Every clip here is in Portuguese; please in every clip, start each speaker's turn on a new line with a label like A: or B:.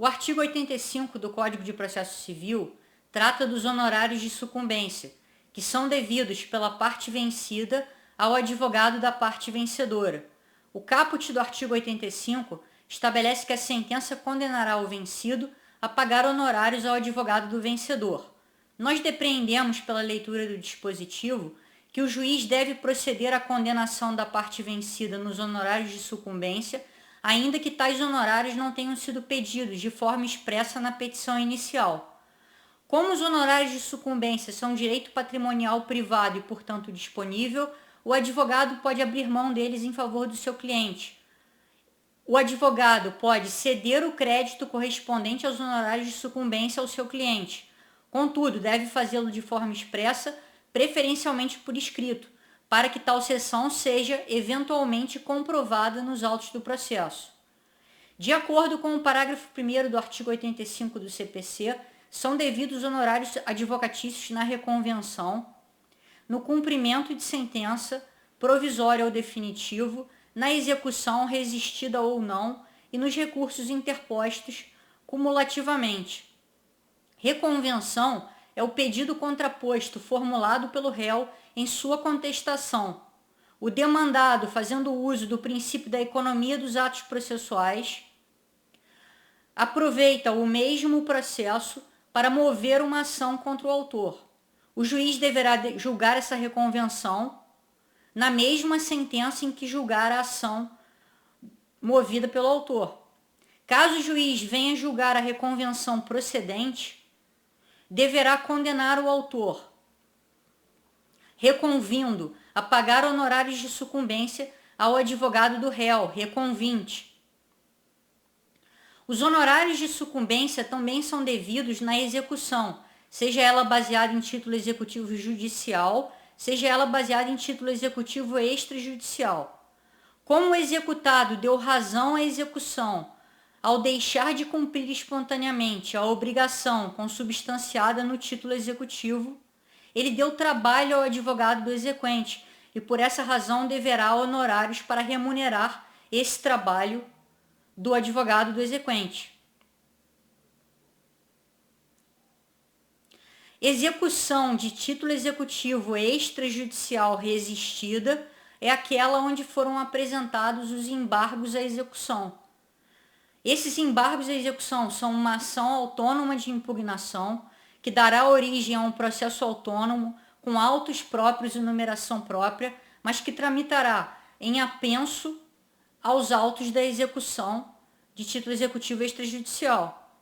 A: O artigo 85 do Código de Processo Civil trata dos honorários de sucumbência, que são devidos pela parte vencida ao advogado da parte vencedora. O caput do artigo 85 estabelece que a sentença condenará o vencido a pagar honorários ao advogado do vencedor. Nós depreendemos pela leitura do dispositivo que o juiz deve proceder à condenação da parte vencida nos honorários de sucumbência, ainda que tais honorários não tenham sido pedidos de forma expressa na petição inicial. Como os honorários de sucumbência são direito patrimonial privado e, portanto, disponível, o advogado pode abrir mão deles em favor do seu cliente. O advogado pode ceder o crédito correspondente aos honorários de sucumbência ao seu cliente. Contudo, deve fazê-lo de forma expressa, preferencialmente por escrito, para que tal cessão seja eventualmente comprovada nos autos do processo. De acordo com o parágrafo 1º do artigo 85 do CPC, são devidos honorários advocatícios na reconvenção, no cumprimento de sentença, provisória ou definitivo, na execução resistida ou não e nos recursos interpostos cumulativamente. Reconvenção é o pedido contraposto formulado pelo réu em sua contestação. O demandado, fazendo uso do princípio da economia dos atos processuais, aproveita o mesmo processo para mover uma ação contra o autor. O juiz deverá julgar essa reconvenção na mesma sentença em que julgar a ação movida pelo autor. Caso o juiz venha julgar a reconvenção procedente, deverá condenar o autor, reconvindo a pagar honorários de sucumbência ao advogado do réu, reconvinte. Os honorários de sucumbência também são devidos na execução, seja ela baseada em título executivo judicial, seja ela baseada em título executivo extrajudicial. Como o executado deu razão à execução ao deixar de cumprir espontaneamente a obrigação consubstanciada no título executivo, ele deu trabalho ao advogado do exequente e por essa razão deverá honorários para remunerar esse trabalho do advogado do exequente. Execução de título executivo extrajudicial resistida é aquela onde foram apresentados os embargos à execução. Esses embargos à execução são uma ação autônoma de impugnação que dará origem a um processo autônomo com autos próprios e numeração própria, mas que tramitará em apenso aos autos da execução de título executivo extrajudicial.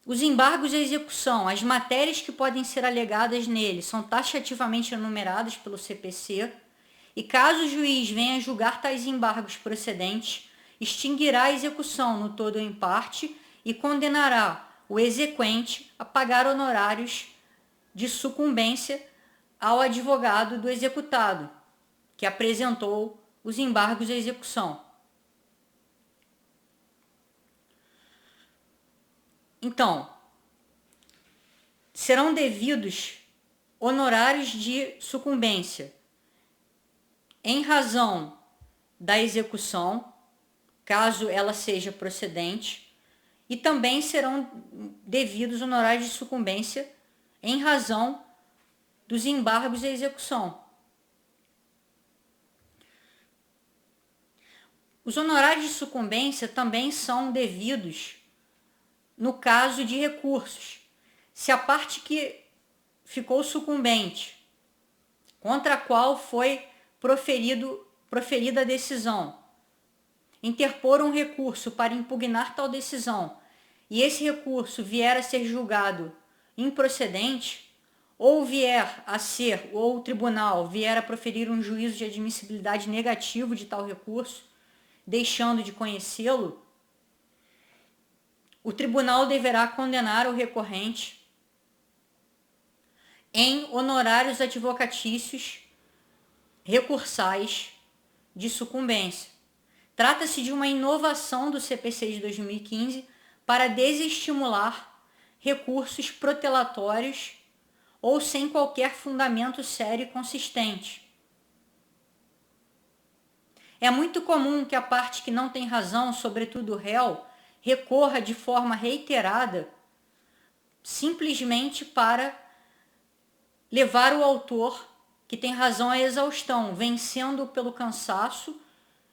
A: Os embargos à execução, as matérias que podem ser alegadas nele são taxativamente enumeradas pelo CPC e caso o juiz venha julgar tais embargos procedentes, extinguirá a execução no todo ou em parte e condenará o exequente a pagar honorários de sucumbência ao advogado do executado, que apresentou os embargos à execução. Então, serão devidos honorários de sucumbência em razão da execução, caso ela seja procedente, e também serão devidos honorários de sucumbência em razão dos embargos à execução. Os honorários de sucumbência também são devidos no caso de recursos. Se a parte que ficou sucumbente, contra a qual foi proferida a decisão, interpor um recurso para impugnar tal decisão, e esse recurso vier a ser julgado improcedente, ou o tribunal vier a proferir um juízo de admissibilidade negativo de tal recurso, deixando de conhecê-lo, o tribunal deverá condenar o recorrente em honorários advocatícios recursais de sucumbência. Trata-se de uma inovação do CPC de 2015 para desestimular recursos protelatórios ou sem qualquer fundamento sério e consistente. É muito comum que a parte que não tem razão, sobretudo o réu, recorra de forma reiterada simplesmente para levar o autor que tem razão à exaustão, vencendo pelo cansaço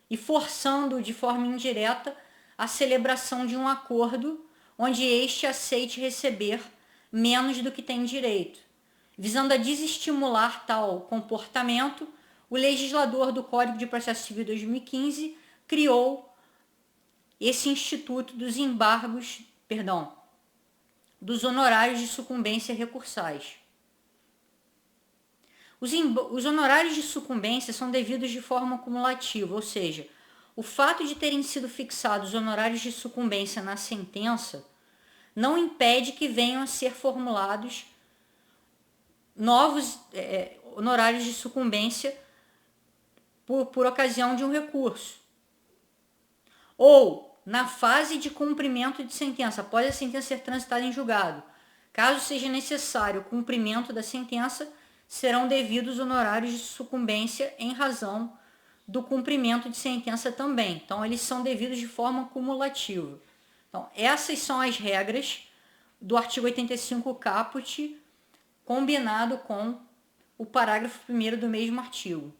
A: e forçando de forma indireta a celebração de um acordo onde este aceite receber menos do que tem direito. Visando a desestimular tal comportamento, o legislador do Código de Processo Civil 2015 criou esse instituto dos dos honorários de sucumbência recursais. Os honorários de sucumbência são devidos de forma cumulativa, ou seja, o fato de terem sido fixados honorários de sucumbência na sentença não impede que venham a ser formulados novos honorários de sucumbência por ocasião de um recurso. Ou, na fase de cumprimento de sentença, após a sentença ser transitada em julgado, caso seja necessário o cumprimento da sentença, serão devidos honorários de sucumbência em razão do cumprimento de sentença também. Então, eles são devidos de forma cumulativa. Então, essas são as regras do artigo 85 caput, combinado com o parágrafo 1º do mesmo artigo.